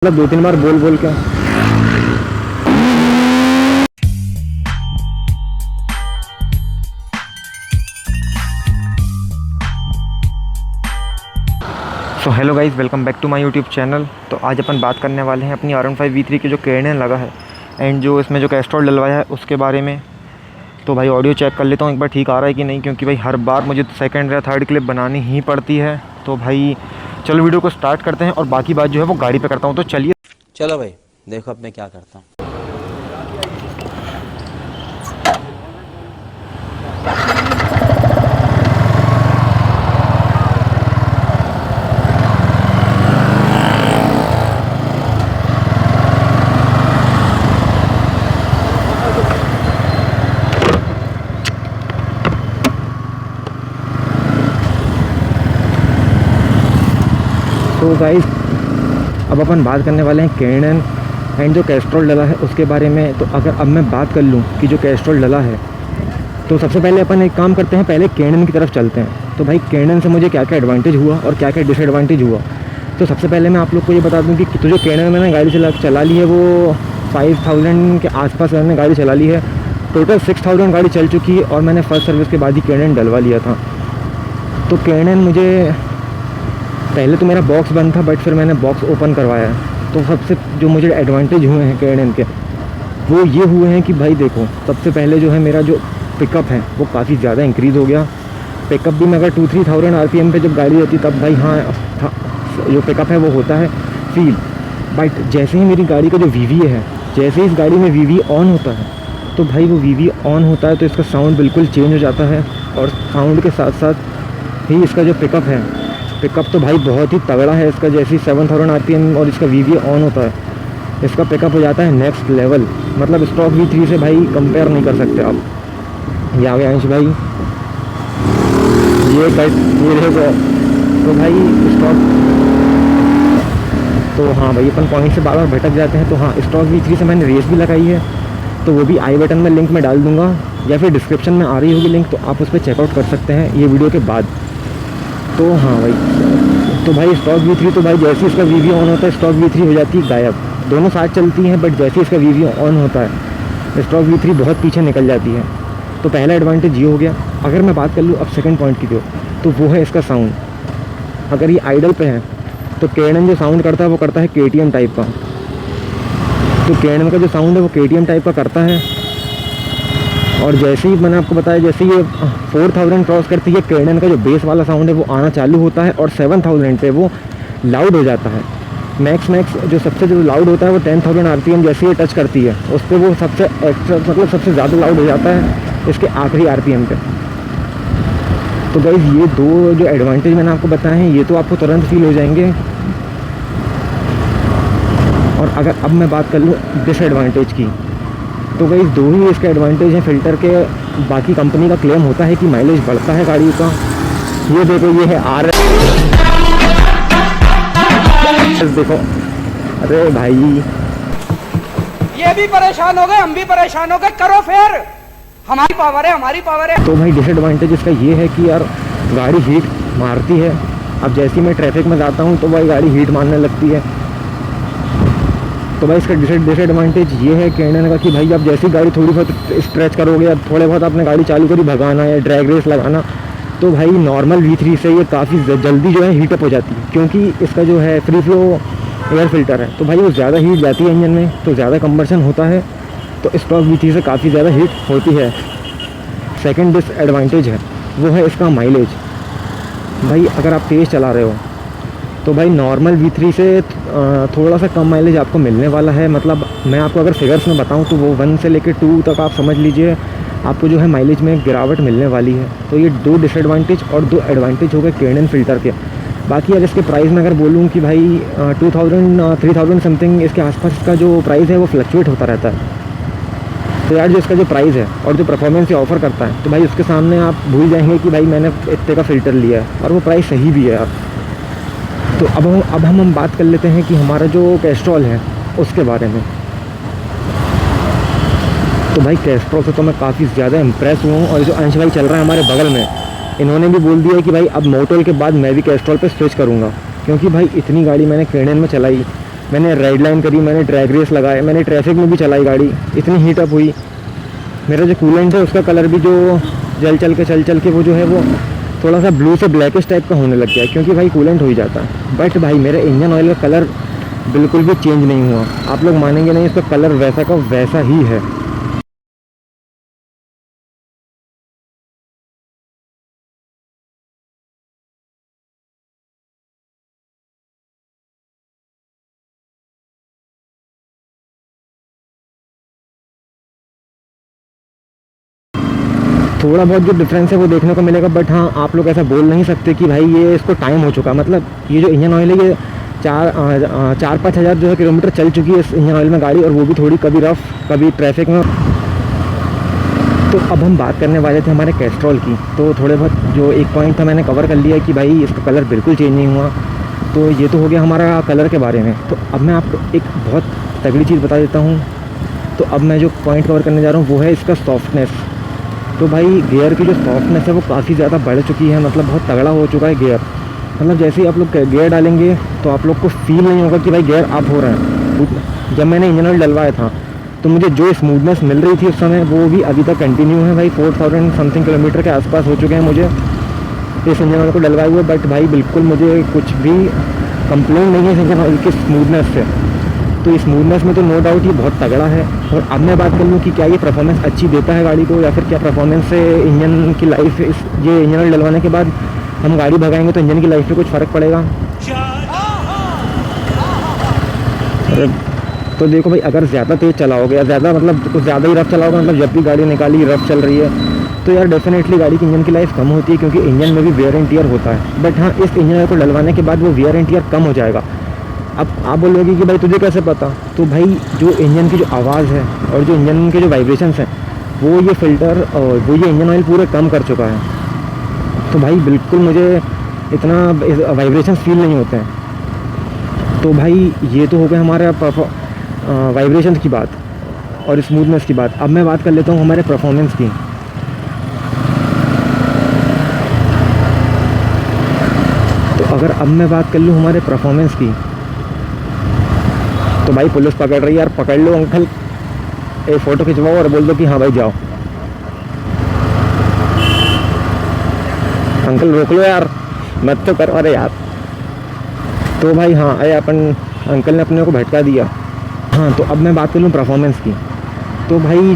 मतलब 2-3 बार बोल बोल के। So hello guys, welcome back to my YouTube channel. तो आज अपन बात करने वाले हैं अपनी R15 V3 की जो केड़न लगा है एंड जो इसमें जो कैस्ट्रॉल डलवाया है उसके बारे में। तो भाई ऑडियो चेक कर लेता हूँ एक बार ठीक आ रहा है कि नहीं, क्योंकि भाई हर बार मुझे सेकंड या थर्ड क्लिप बनानी ही पड़ती है। तो भाई चलो वीडियो को स्टार्ट करते हैं और बाकी बात जो है वो गाड़ी पे करता हूँ। तो चलिए चलो भाई देखो अब मैं क्या करता हूँ। तो गाइस अब अपन बात करने वाले हैं केड़न एंड जो कैस्ट्रॉल डला है उसके बारे में। तो अगर अब मैं बात कर लूँ कि जो कैस्ट्रॉल डला है, तो सबसे पहले अपन एक काम करते हैं, पहले केड़न की तरफ चलते हैं। तो भाई केड़न से मुझे क्या क्या एडवांटेज हुआ और क्या क्या डिसएडवांटेज हुआ। तो सबसे पहले मैं आप लोग को ये बता दूं कि तो जो केड़न मैंने गाड़ी चला ली है वो 5000 के आसपास मैंने गाड़ी चला ली है। टोटल 6000 गाड़ी चल चुकी है और मैंने फर्स्ट सर्विस के बाद ही केड़न डलवा लिया था। तो केड़न मुझे पहले तो मेरा बॉक्स बंद था, बट फिर मैंने बॉक्स ओपन करवाया। तो सबसे जो मुझे एडवांटेज हुए हैं केड़न के वो ये हुए हैं कि भाई देखो, सबसे पहले जो है मेरा जो पिकअप है वो काफ़ी ज़्यादा इंक्रीज़ हो गया। पिकअप भी मैं अगर 2-3,000 RPM पे जब गाड़ी होती तब भाई हाँ जो पिकअप है वो होता है फील। बट जैसे ही मेरी गाड़ी का जो VVA है, जैसे ही इस गाड़ी में VVA ऑन होता है तो भाई वो VVA ऑन होता है तो इसका साउंड बिल्कुल चेंज हो जाता है। और साउंड के साथ साथ ही इसका जो पिकअप तो भाई बहुत ही तगड़ा है इसका। जैसे ही 7000 RPM और इसका VVA ऑन होता है, इसका पिकअप हो जाता है नेक्स्ट लेवल। मतलब स्टॉक V3 से भाई कंपेयर नहीं कर सकते आप। ये आ गया अंश भाई, ये देखो। तो भाई स्टॉक, तो हाँ भाई अपन पॉइंट से बार बार भटक जाते हैं। तो हाँ, स्टॉक V3 से मैंने रेस भी लगाई है, तो वो भी आई बटन में लिंक में डाल दूंगा या फिर डिस्क्रिप्शन में आ रही होगी लिंक, तो आप उस पर चेकआउट कर सकते हैं ये वीडियो के बाद। तो हाँ भाई, तो भाई स्टॉक V3 तो भाई जैसे इसका VVA ऑन होता है स्टॉक V3 हो जाती है गायब। दोनों साथ चलती हैं बट जैसे इसका VVA ऑन होता है स्टॉक V3 बहुत पीछे निकल जाती है। तो पहला एडवांटेज ये हो गया। अगर मैं बात कर लूँ अब सेकंड पॉइंट की तो वो है इसका साउंड। अगर ये आइडल पे है तो केड़न जो साउंड करता है वो करता है KTM टाइप का। तो केड़न का जो साउंड है वो KTM टाइप का करता है। और जैसे ही मैंने आपको बताया, जैसे ये 4000 क्रॉस करती है, केड़न का जो बेस वाला साउंड है वो आना चालू होता है और 7000 पे वो लाउड हो जाता है। मैक्स जो सबसे जो लाउड होता है वो 10000 RPM जैसे ये टच करती है उस पर वो सबसे एक्स्ट्रा मतलब सबसे ज़्यादा लाउड हो जाता है इसके आखिरी RPM पे। तो गाइस ये दो जो एडवांटेज मैंने आपको बताए हैं ये तो आपको तुरंत फील हो जाएंगे। और अगर अब मैं बात कर लूँ डिसएडवांटेज की, तो गाइस दो ही इसके एडवांटेज हैं फिल्टर के। बाकी कंपनी का क्लेम होता है कि माइलेज बढ़ता है गाड़ी का। ये देखो, ये है RS देखो। अरे भाई ये भी परेशान हो गए, हम भी परेशान हो गए, करो फिर, हमारी पावर है, हमारी पावर है। तो भाई डिसएडवांटेज इसका ये है कि यार गाड़ी हीट मारती है। अब जैसे ही मैं ट्रैफिक में जाता हूँ तो भाई गाड़ी हीट मारने लगती है। तो भाई इसका डिसएडवांटेज ये है केड़न का कि भाई आप जैसी गाड़ी थोड़ी बहुत स्ट्रेच करोगे या थोड़े बहुत आपने गाड़ी चालू करी भगाना या ड्रैग रेस लगाना, तो भाई नॉर्मल V3 से ये काफ़ी जल्दी जो है हीटअप हो जाती है, क्योंकि इसका जो है फ्री फ्लो एयर फिल्टर है। तो भाई वो ज़्यादा हीट जाती है इंजन में, तो ज़्यादा कंबर्शन होता है, तो स्टॉक V3 से काफ़ी ज़्यादा हीट होती है। सेकेंड डिसएडवांटेज है वो है इसका माइलेज। भाई अगर आप तेज़ चला रहे हो तो भाई नॉर्मल V3 से थोड़ा सा कम माइलेज आपको मिलने वाला है। मतलब मैं आपको अगर फिगर्स में बताऊं तो वो 1 से लेकर 2 तक आप समझ लीजिए आपको जो है माइलेज में गिरावट मिलने वाली है। तो ये 2 डिसएडवांटेज और 2 एडवांटेज हो गए केड़न फिल्टर के। बाकी यार इसके प्राइस में अगर बोलूँ कि भाई 2000-3000 समथिंग इसके आसपास का जो प्राइस है वो फ्लक्चुएट होता रहता है। तो यार जो इसका जो प्राइस है और जो परफॉर्मेंस ये ऑफ़र करता है, तो भाई उसके सामने आप भूल जाएंगे कि भाई मैंने इतने का फ़िल्टर लिया है, और वो प्राइस सही भी है यार। तो अब हम बात कर लेते हैं कि हमारा जो कैस्ट्रॉल है उसके बारे में। तो भाई कैस्ट्रॉल से तो मैं काफ़ी ज़्यादा इम्प्रेस हुआ हूँ। और जो अंश भाई चल रहा है हमारे बगल में, इन्होंने भी बोल दिया है कि भाई अब मोटोल के बाद मैं भी कैस्ट्रॉल पे स्विच करूँगा, क्योंकि भाई इतनी गाड़ी मैंने केड़न में चलाई मैंने रेड लाइन करी, मैंने ड्रैग रेस लगाए, मैंने ट्रैफिक में भी चलाई गाड़ी, इतनी हीट अप हुई। मेरा जो कूलेंट है उसका कलर भी जो चल चल के वो जो है वो थोड़ा सा ब्लू से ब्लैकिश टाइप का होने लग गया है, क्योंकि भाई कूलेंट हो ही जाता है। बट भाई मेरे इंजन ऑयल का कलर बिल्कुल भी चेंज नहीं हुआ, आप लोग मानेंगे नहीं, इसका कलर वैसा का वैसा ही है। थोड़ा बहुत जो डिफरेंस है वो देखने को मिलेगा, बट हाँ आप लोग ऐसा बोल नहीं सकते कि भाई ये इसको टाइम हो चुका। मतलब ये जो इंजन ऑयल है ये 4-5 हज़ार जो है किलोमीटर चल चुकी है इस इंजन ऑयल में गाड़ी, और वो भी थोड़ी कभी रफ कभी ट्रैफिक में। तो अब हम बात करने वाले थे हमारे कैस्ट्रॉल की। तो थोड़े बहुत जो एक पॉइंट था मैंने कवर कर लिया कि भाई इसका कलर बिल्कुल चेंज नहीं हुआ। तो ये तो हो गया हमारा कलर के बारे में। तो अब मैं आपको एक बहुत तगड़ी चीज़ बता देता हूँ। तो अब मैं जो पॉइंट कवर करने जा रहा हूँ वो है इसका सॉफ्टनेस। तो भाई गियर की जो सॉफ्टनेस है वो काफ़ी ज़्यादा बढ़ चुकी है, मतलब बहुत तगड़ा हो चुका है गियर। मतलब जैसे ही आप लोग गियर डालेंगे तो आप लोग को फील नहीं होगा कि भाई गियर अप हो रहा है। जब मैंने इंजन ऑयल डलवाया था तो मुझे जो स्मूथनेस मिल रही थी उस समय वो भी अभी तक कंटिन्यू है भाई। 4000 समथिंग किलोमीटर के आसपास हो चुके हैं मुझे इस इंजन ऑयल को डलवाए हुए। बट भाई बिल्कुल मुझे कुछ भी कंप्लेंट नहीं है इस इंजन ऑयल की स्मूथनेस से। तो इस स्मूथनेस में तो नो डाउट ये बहुत तगड़ा है। और अब मैं बात कर लूँ कि क्या ये परफॉर्मेंस अच्छी देता है गाड़ी को, या फिर क्या परफॉर्मेंस से इंजन की लाइफ ये इंजन ऑयल डलवाने के बाद हम गाड़ी भगाएंगे तो इंजन की लाइफ में कुछ फ़र्क पड़ेगा। अरे तो देखो भाई, अगर ज़्यादा तेज़ चलाओगे या ज़्यादा मतलब कुछ ज़्यादा ही रफ चलाओगे, मतलब जब भी गाड़ी निकाली रफ चल रही है तो यार डेफिनेटली गाड़ी की इंजन की लाइफ कम होती है, क्योंकि इंजन में भी वेयर एंड टियर होता है। बट हाँ, इस इंजन को डलवाने के बाद वो वेयर एंड टियर कम हो जाएगा। अब आप बोलोगे कि भाई तुझे कैसे पता? तो भाई जो इंजन की जो आवाज़ है और जो इंजन के जो वाइब्रेशंस हैं वो ये फ़िल्टर और वो ये इंजन ऑयल पूरे कम कर चुका है। तो भाई बिल्कुल मुझे इतना वाइब्रेशन फील नहीं होते हैं। तो भाई ये तो हो गया हमारा वाइब्रेशन की बात और स्मूथनेस की बात। अब मैं बात कर लेता हूँ हमारे परफॉर्मेंस की। तो अगर अब मैं बात कर लूँ हमारे परफॉर्मेंस की, तो भाई पुलिस पकड़ रही है यार, पकड़ लो अंकल, एक फ़ोटो खिंचवाओ और बोल दो कि हाँ भाई जाओ। अंकल रोक लो यार, मत तो करो, अरे यार। तो भाई हाँ, अरे अपन अंकल ने अपने को भटका दिया। हाँ, तो अब मैं बात कर लूँ परफॉर्मेंस की। तो भाई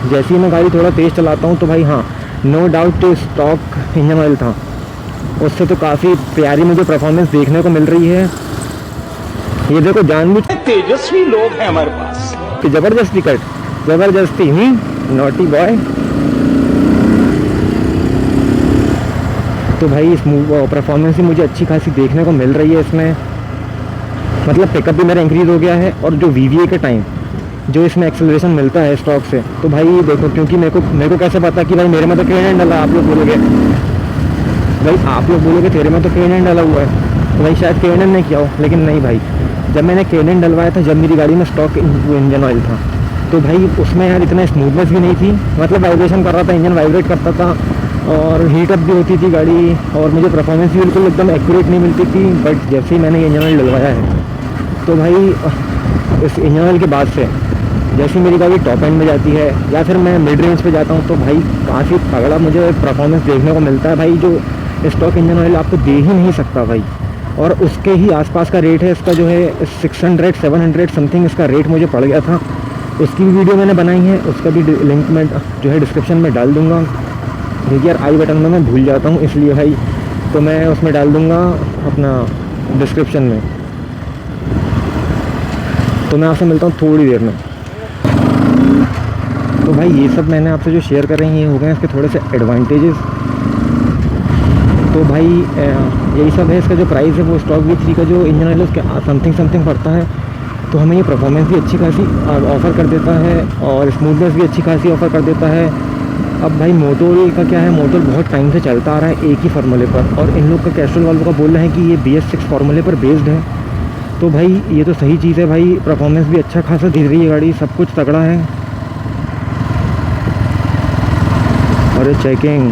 जैसे ही मैं गाड़ी थोड़ा तेज़ चलाता हूँ तो भाई हाँ, no doubt stock engine oil था, उससे तो काफ़ी प्यारी मुझे परफॉर्मेंस देखने को मिल रही है। ये देखो जानबूझ तेजस्वी लोग हैं हमारे पास कि ज़बरदस्ती कट, ज़बरदस्ती नॉटी बॉय। तो भाई इस परफॉर्मेंस भी मुझे अच्छी खासी देखने को मिल रही है इसमें। मतलब पिकअप भी मेरा इंक्रीज़ हो गया है, और जो VVA के टाइम जो इसमें एक्सेलरेशन मिलता है स्टॉक से, तो भाई देखो, क्योंकि मेरे को कैसे पता कि भाई मेरे में तो केन डला, आप लोग बोलोगे भाई, आप लोग बोलोगे तेरे में तो केन डला हुआ है, तो भाई शायद केन ने किया हो, लेकिन नहीं भाई, जब मैंने केन डलवाया था, जब मेरी गाड़ी में स्टॉक इंजन ऑयल था, तो भाई उसमें यार इतना स्मूथनेस भी नहीं थी। मतलब वाइब्रेशन कर रहा था, इंजन वाइब्रेट करता था और हीट अप भी होती थी गाड़ी, और मुझे परफॉर्मेंस भी बिल्कुल एकदम एक्यूरेट नहीं मिलती थी। बट जैसे ही मैंने ये इंजन ऑयल डलवाया है तो भाई इस इंजन ऑयल के बाद से जैसे मेरी गाड़ी टॉप एंड में जाती है या फिर मैं मिड रेंज पे जाता हूँ, तो भाई काफ़ी तगड़ा मुझे परफॉर्मेंस देखने को मिलता है। भाई जो स्टॉक इंजन ऑयल आपको दे ही नहीं सकता भाई, और उसके ही आसपास का रेट है इसका, जो है 600-700 समथिंग इसका रेट मुझे पड़ गया था। उसकी भी वीडियो मैंने बनाई है, उसका भी लिंक मैं जो है डिस्क्रिप्शन में डाल दूँगा। देखिए यार, आई बटन में मैं भूल जाता हूँ, इसलिए भाई तो मैं उसमें डाल दूँगा अपना डिस्क्रिप्शन में। तो मैं आपसे मिलता हूँ थोड़ी देर में। तो भाई ये सब मैंने आपसे जो शेयर कर रहे हैं ये हो गए इसके थोड़े से एडवांटेजेस। तो भाई यही सब है। इसका जो प्राइस है वो स्टॉक V3 का जो इंजन ऑयल उसके समथिंग पड़ता है। तो हमें ये परफॉर्मेंस भी अच्छी खासी ऑफ़र कर देता है और स्मूथनेस भी अच्छी खासी ऑफ़र कर देता है। अब भाई मोटोर का क्या है, मोटोर बहुत टाइम से चलता आ रहा है एक ही फार्मूले पर, और इन लोग का कैस्ट्रॉल वालों का बोल रहे हैं कि ये BS6 फार्मूले पर बेस्ड है। तो भाई ये तो सही चीज़ है भाई, परफॉर्मेंस भी अच्छा खासा दे रही है गाड़ी, सब कुछ तगड़ा है। और चेकिंग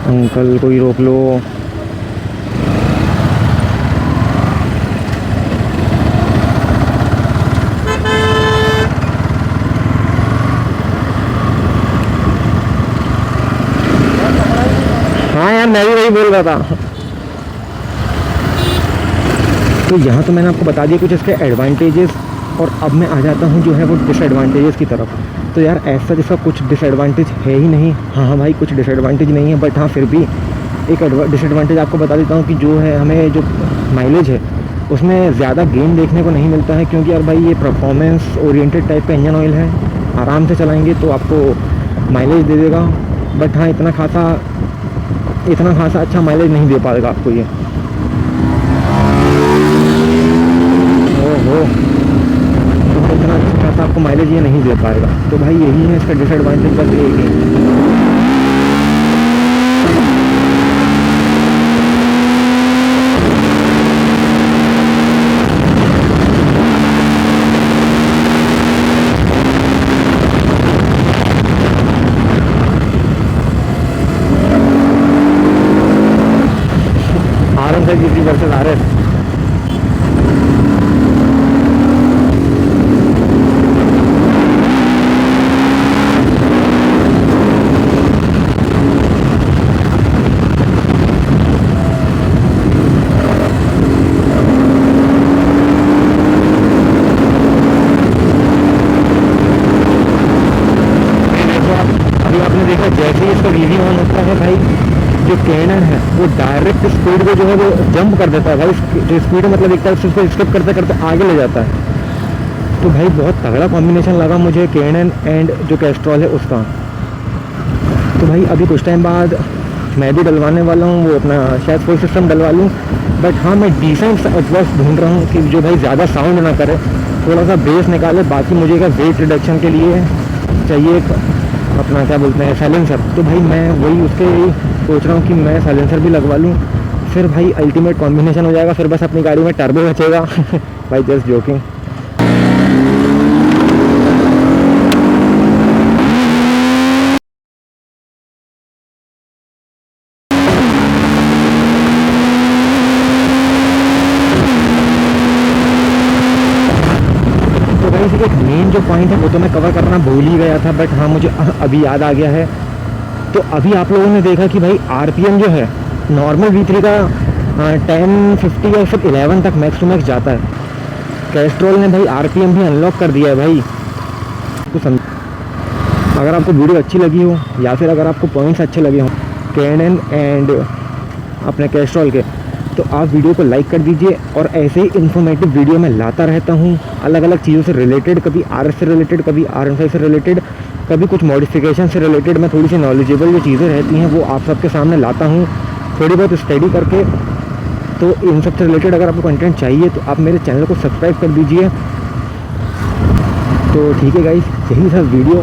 अंकल कोई रोक लो। हाँ यार मैं भी वही बोल रहा था। तो यहाँ तो मैंने आपको बता दिया कुछ इसके एडवांटेजेस, और अब मैं आ जाता हूँ जो है वो डिसएडवांटेजेस की तरफ। तो यार ऐसा जैसा कुछ डिसएडवांटेज है ही नहीं। हाँ भाई कुछ डिसएडवांटेज नहीं है, बट हाँ फिर भी एक डिसएडवांटेज आपको बता देता हूँ कि जो है हमें जो माइलेज है उसमें ज़्यादा गेन देखने को नहीं मिलता है, क्योंकि यार भाई ये परफॉर्मेंस ओरिएंटेड टाइप का इंजन ऑयल है। आराम से चलाएंगे तो आपको माइलेज दे देगा, बट हाँ इतना खासा अच्छा माइलेज नहीं दे पाएगा आपको ये। ओहो, तो इतना अच्छा खासा आपको माइलेज ये नहीं दे पाएगा। तो भाई यही है इसका डिसएडवांटेज, बस एक ही। GT versus RS। अभी आपने देखा जैसे ही इसका वीवी ऑन होता है भाई, जो कैनन है वो डायरेक्ट स्पीड को जो है वो जंप कर देता है भाई। जो स्पीड मतलब एक टाइप से उसको स्किप करते करते आगे ले जाता है। तो भाई बहुत तगड़ा कॉम्बिनेशन लगा मुझे कैनन एंड जो कैस्ट्रॉल है उसका। तो भाई अभी कुछ टाइम बाद मैं भी डलवाने वाला हूँ, वो अपना शायद फुल सिस्टम डलवा लूँ। बट हाँ मैं डिसेंट एडवांस ढूंढ रहा हूँ कि जो भाई ज़्यादा साउंड ना करे, थोड़ा सा बेस निकाले। बाकी मुझे क्या वेट रिडक्शन के लिए चाहिए अपना क्या बोलते हैं साइलेंसर। तो भाई मैं वही उसके सोच रहा हूँ कि मैं साइलेंसर भी लगवा लूँ, फिर भाई अल्टीमेट कॉम्बिनेशन हो जाएगा। फिर बस अपनी गाड़ी में टर्बो बचेगा। भाई जस्ट जोकिंग। तो भाई इसके मेन जो पॉइंट है वो तो मैं कवर करना भूल ही गया था, बट हाँ मुझे अभी याद आ गया है। तो अभी आप लोगों ने देखा कि भाई आरपीएम जो है नॉर्मल V3 का 1050 या फिर 11 तक मैक्स टू मैक्स जाता है। कैस्ट्रॉल ने भाई आरपीएम भी अनलॉक कर दिया है भाई। तो अगर आपको वीडियो अच्छी लगी हो या फिर अगर आपको पॉइंट्स अच्छे लगे हों कैनन एंड अपने कैस्ट्रॉल के, तो आप वीडियो को लाइक कर दीजिए। और ऐसे ही इन्फॉर्मेटिव वीडियो मैं लाता रहता हूँ अलग अलग चीज़ों से रिलेटेड, कभी RS से रिलेटेड, कभी RM5 से रिलेटेड, कभी कुछ मॉडिफिकेशन से रिलेटेड। मैं थोड़ी सी नॉलेजेबल जो चीज़ें रहती हैं वो आप सबके सामने लाता हूँ थोड़ी बहुत स्टडी करके। तो इन सब से रिलेटेड अगर आपको कंटेंट चाहिए तो आप मेरे चैनल को सब्सक्राइब कर दीजिए। तो ठीक है गाइस, यही था वीडियो।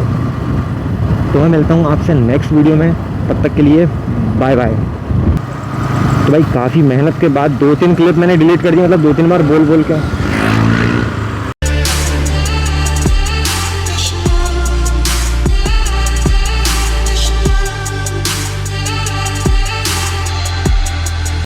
तो मैं मिलता हूँ आपसे नेक्स्ट वीडियो में, तब तक के लिए बाय बाय। तो भाई काफ़ी मेहनत के बाद 2-3 क्लिप मैंने डिलीट कर दी, मतलब 2-3 बार बोल के।